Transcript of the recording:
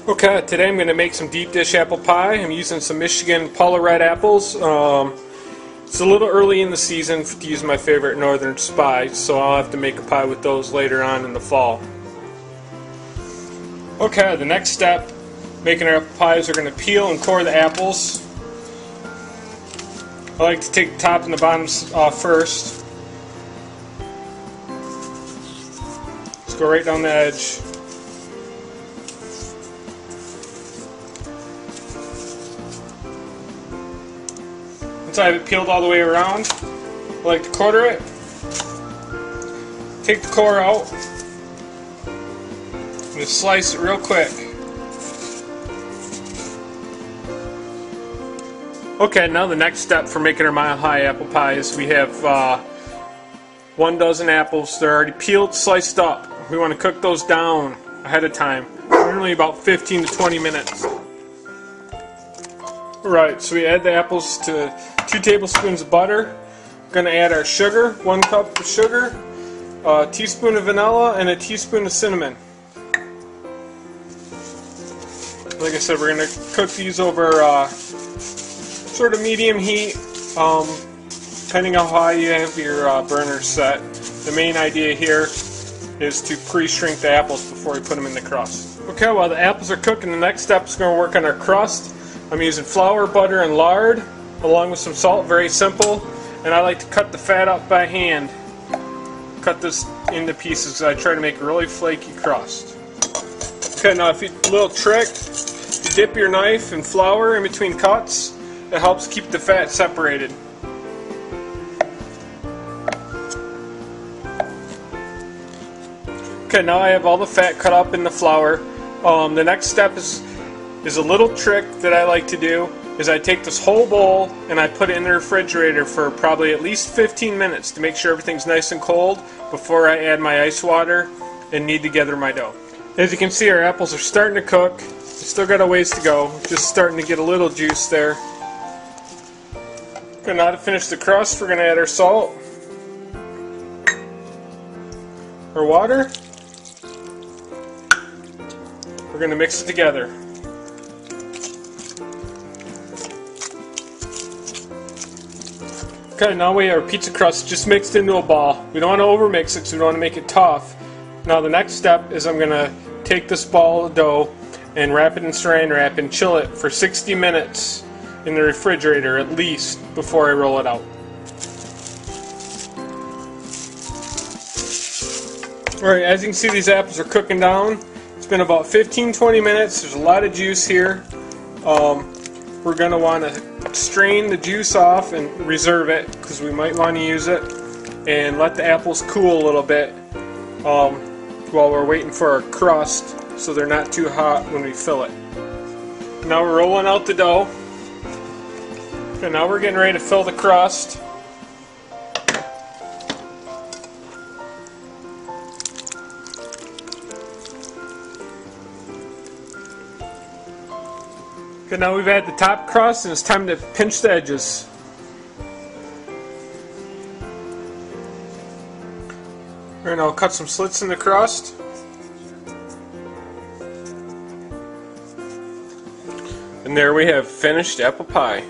Okay, today I'm going to make some deep dish apple pie. I'm using some Michigan Paula Red apples. It's a little early in the season to use my favorite Northern Spy, so I'll have to make a pie with those later on in the fall. Okay, the next step, making our apple pies, we're going to peel and core the apples. I like to take the top and the bottoms off first. Let's go right down the edge. Once I have it peeled all the way around, I like to quarter it. Take the core out. And just slice it real quick. Okay, now the next step for making our Mile High apple pie is we have 1 dozen apples. They're already peeled, sliced up. We want to cook those down ahead of time, generally about 15 to 20 minutes. Alright, so we add the apples to 2 tablespoons of butter. We're going to add our sugar, 1 cup of sugar, a teaspoon of vanilla, and a teaspoon of cinnamon. Like I said, we're going to cook these over sort of medium heat, depending on how high you have your burner set. The main idea here is to pre-shrink the apples before we put them in the crust. Okay, while the apples are cooking, the next step is going to work on our crust. I'm using flour, butter, and lard, along with some salt, very simple. And I like to cut the fat up by hand. Cut this into pieces because I try to make a really flaky crust. Okay, now a little trick, you dip your knife in flour in between cuts. It helps keep the fat separated. Okay, now I have all the fat cut up in the flour. The next step is a little trick that I like to do, is I take this whole bowl and I put it in the refrigerator for probably at least 15 minutes to make sure everything's nice and cold before I add my ice water and knead together my dough. As you can see, our apples are starting to cook. Still got a ways to go, just starting to get a little juice there. Okay, now to finish the crust, we're going to add our salt, our water. We're going to mix it together. Okay, now we have our pizza crust just mixed into a ball. We don't want to overmix it because we don't want to make it tough. Now the next step is I'm going to take this ball of dough and wrap it in saran wrap and chill it for 60 minutes in the refrigerator at least before I roll it out. Alright, as you can see, these apples are cooking down. It's been about 15-20 minutes. There's a lot of juice here. We're going to want to strain the juice off and reserve it because we might want to use it, and let the apples cool a little bit while we're waiting for our crust so they're not too hot when we fill it. Now we're rolling out the dough. Okay, now we're getting ready to fill the crust. Okay, now we've had the top crust and it's time to pinch the edges. Alright, now I'll cut some slits in the crust. And there we have finished apple pie.